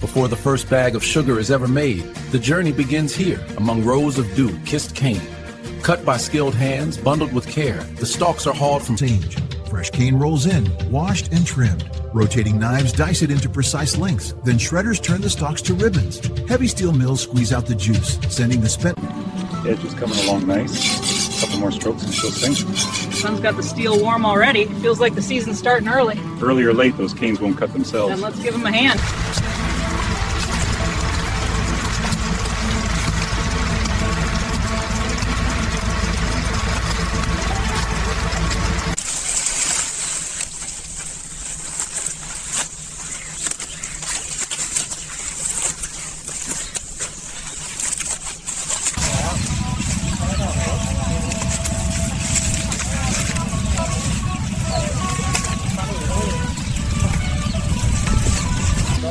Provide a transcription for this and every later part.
Before the first bag of sugar is ever made, the journey begins here, among rows of dew-kissed cane. Cut by skilled hands, bundled with care, the stalks are hauled from change. Fresh cane rolls in, washed and trimmed. Rotating knives dice it into precise lengths. Then shredders turn the stalks to ribbons. Heavy steel mills squeeze out the juice, sending the spent... Edge is coming along nice. A couple more strokes and she'll sink. The sun's got the steel warm already. Feels like the season's starting early. Early or late, those canes won't cut themselves. Then let's give them a hand.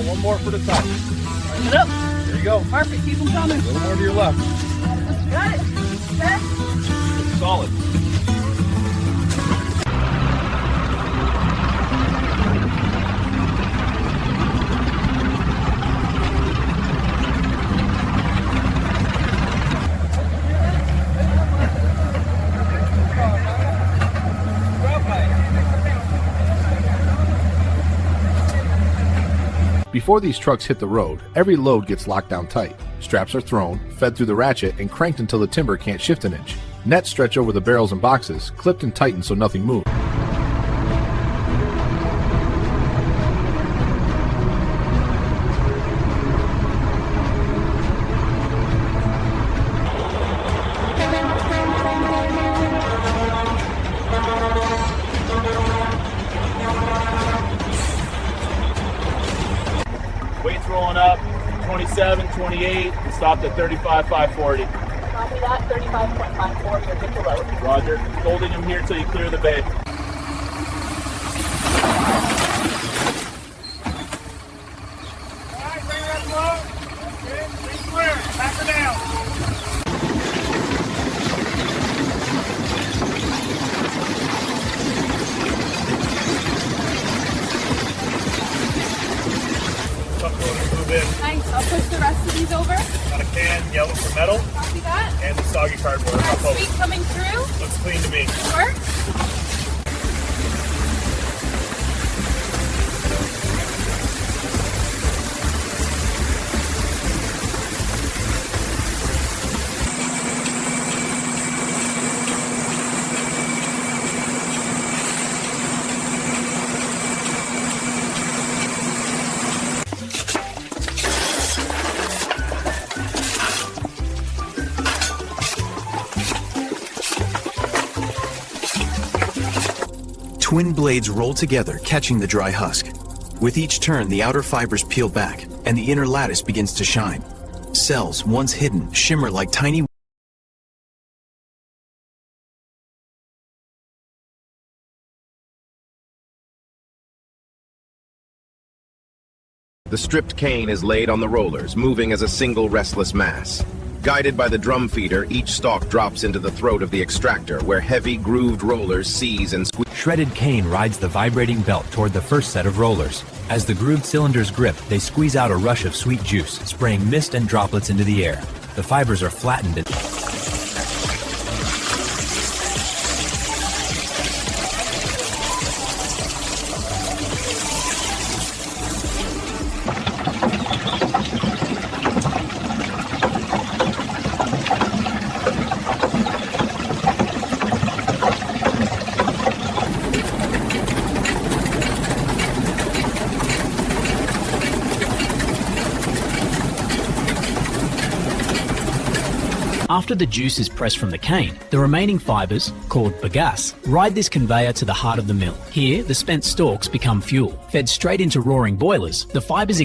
One more for the top. Bring it up. There you go. Perfect. Keep them coming. A little more to your left. Got it. Set. Solid. Before these trucks hit the road, every load gets locked down tight. Straps are thrown, fed through the ratchet, and cranked until the timber can't shift an inch. Nets stretch over the barrels and boxes, clipped and tightened so nothing moves. Weight's rolling up, 27, 28, and stopped at 35, 540. Copy that. 35.54. You're good to load. Roger. Holding him here till you clear the bay. Alright, bring her up low. Okay, stay clear. Back her down. Nice. I'll push the rest of these over. Got a can, yellow for metal, Copy that. and the soggy cardboard. Got sweet coming through. Looks clean to me. Good work. Twin blades roll together, catching the dry husk. With each turn, the outer fibers peel back, and the inner lattice begins to shine. Cells, once hidden, shimmer like tiny... The stripped cane is laid on the rollers, moving as a single restless mass. Guided by the drum feeder, each stalk drops into the throat of the extractor, where heavy, grooved rollers seize and squeeze. Shredded cane rides the vibrating belt toward the first set of rollers. As the grooved cylinders grip, they squeeze out a rush of sweet juice, spraying mist and droplets into the air. The fibers are flattened and... After the juice is pressed from the cane, the remaining fibres, called bagasse, ride this conveyor to the heart of the mill. Here, the spent stalks become fuel. Fed straight into roaring boilers, the fibres...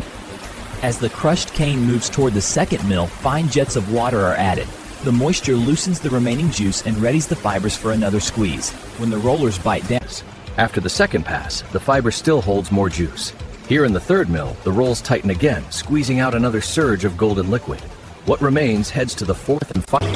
As the crushed cane moves toward the second mill, fine jets of water are added. The moisture loosens the remaining juice and readies the fibers for another squeeze. When the rollers bite down... After the second pass, the fiber still holds more juice. Here in the third mill, the rolls tighten again, squeezing out another surge of golden liquid. What remains heads to the fourth and final.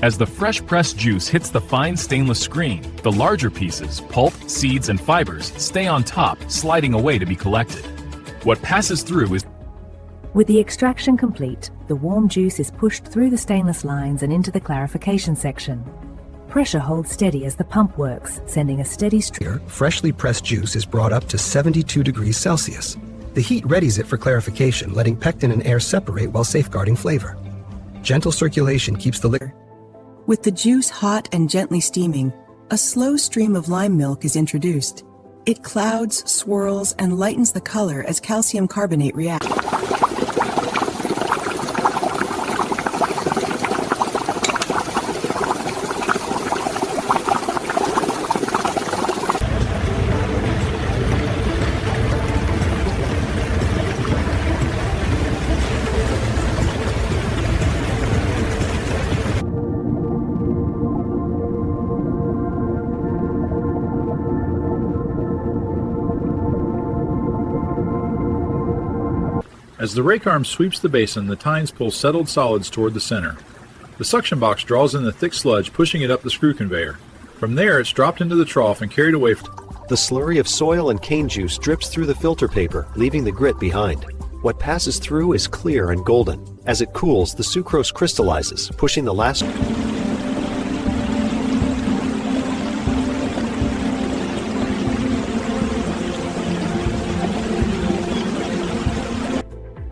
As the fresh pressed juice hits the fine stainless screen, the larger pieces, pulp, seeds, and fibers, stay on top, sliding away to be collected. What passes through is... With the extraction complete, the warm juice is pushed through the stainless lines and into the clarification section. Pressure holds steady as the pump works, sending a steady stream. Freshly pressed juice is brought up to 72 degrees Celsius. The heat readies it for clarification, letting pectin and air separate while safeguarding flavor. Gentle circulation keeps the liquor. With the juice hot and gently steaming, a slow stream of lime milk is introduced. It clouds, swirls, and lightens the color as calcium carbonate reacts. As the rake arm sweeps the basin, the tines pull settled solids toward the center. The suction box draws in the thick sludge, pushing it up the screw conveyor. From there, it's dropped into the trough and carried away. The slurry of soil and cane juice drips through the filter paper, leaving the grit behind. What passes through is clear and golden. As it cools, the sucrose crystallizes, pushing the last...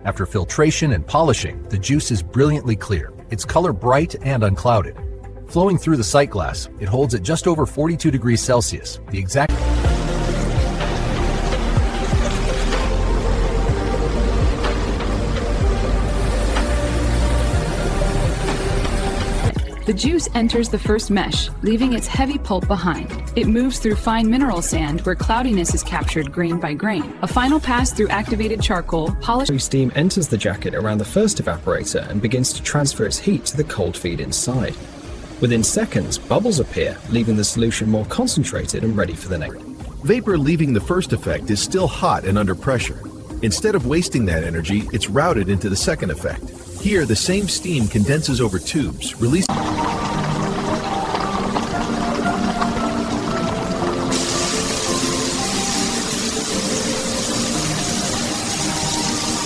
After filtration and polishing, the juice is brilliantly clear, its color bright and unclouded. Flowing through the sight glass, it holds at just over 42 degrees Celsius, the exact... The juice enters the first mesh, leaving its heavy pulp behind. It moves through fine mineral sand where cloudiness is captured grain by grain. A final pass through activated charcoal, polished... Steam enters the jacket around the first evaporator and begins to transfer its heat to the cold feed inside. Within seconds, bubbles appear, leaving the solution more concentrated and ready for the next. Vapor leaving the first effect is still hot and under pressure. Instead of wasting that energy, it's routed into the second effect. Here, the same steam condenses over tubes, releasing...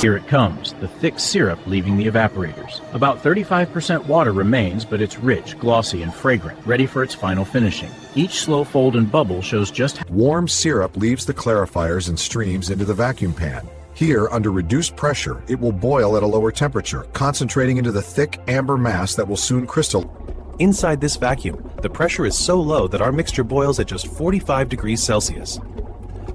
Here it comes, the thick syrup leaving the evaporators. About 35% water remains, but it's rich, glossy, and fragrant, ready for its final finishing. Each slow fold and bubble shows just how... Warm syrup leaves the clarifiers and streams into the vacuum pan. Here, under reduced pressure, it will boil at a lower temperature, concentrating into the thick amber mass that will soon crystallize. Inside this vacuum, the pressure is so low that our mixture boils at just 45 degrees Celsius.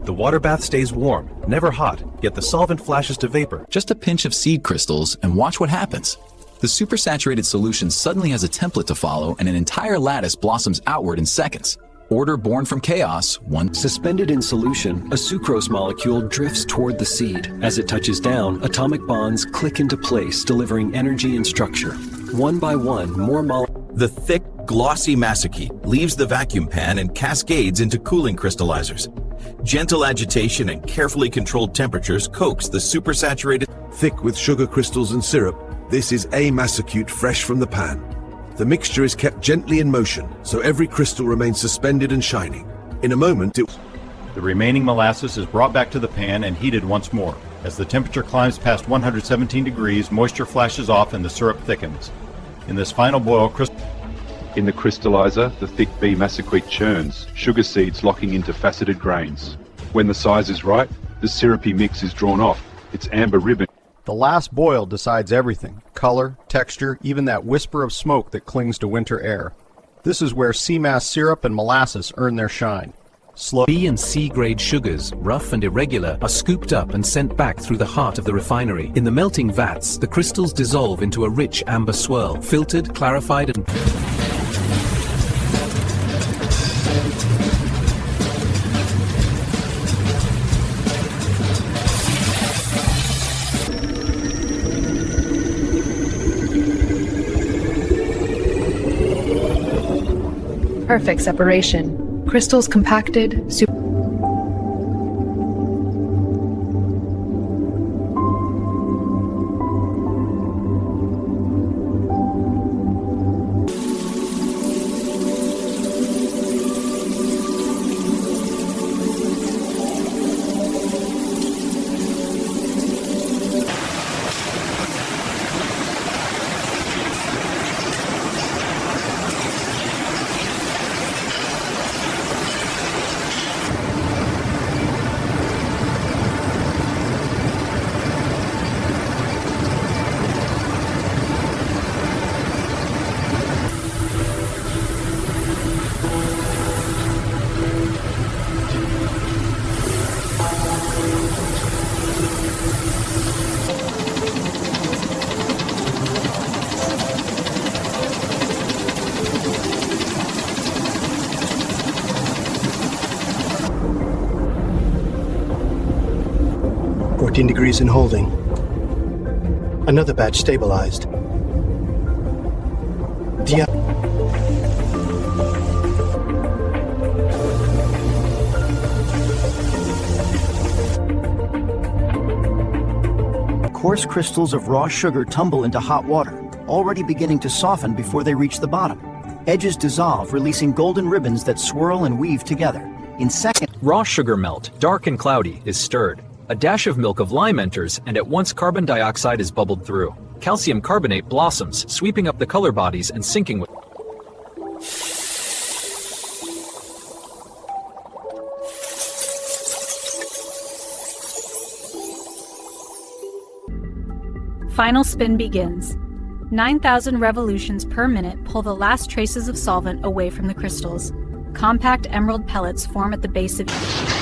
The water bath stays warm, never hot, yet the solvent flashes to vapor. Just a pinch of seed crystals and watch what happens. The supersaturated solution suddenly has a template to follow and an entire lattice blossoms outward in seconds. Order born from chaos, one... Suspended in solution, a sucrose molecule drifts toward the seed. As it touches down, atomic bonds click into place, delivering energy and structure. One by one, more molecules... The thick, glossy massaquite leaves the vacuum pan and cascades into cooling crystallizers. Gentle agitation and carefully controlled temperatures coax the supersaturated... Thick with sugar crystals and syrup, this is a massaquite fresh from the pan. The mixture is kept gently in motion, so every crystal remains suspended and shining. In a moment, The remaining molasses is brought back to the pan and heated once more. As the temperature climbs past 117 degrees, moisture flashes off and the syrup thickens. In this final boil, In the crystallizer, the thick B massaquite churns, sugar seeds locking into faceted grains. When the size is right, the syrupy mix is drawn off, its amber ribbon. The last boil decides everything: color, texture, even that whisper of smoke that clings to winter air. This is where C-mass syrup and molasses earn their shine. Slow B and C grade sugars, rough and irregular, are scooped up and sent back through the heart of the refinery. In the melting vats, the crystals dissolve into a rich amber swirl, filtered, clarified, and... Perfect separation. Crystals compacted, 15 degrees and holding. Another batch stabilized. Coarse crystals of raw sugar tumble into hot water, already beginning to soften before they reach the bottom. Edges dissolve, releasing golden ribbons that swirl and weave together. In seconds, raw sugar melt, dark and cloudy, is stirred. A dash of milk of lime enters, and at once carbon dioxide is bubbled through. Calcium carbonate blossoms, sweeping up the color bodies and sinking with. Final spin begins. 9,000 revolutions per minute pull the last traces of solvent away from the crystals. Compact emerald pellets form at the base of each.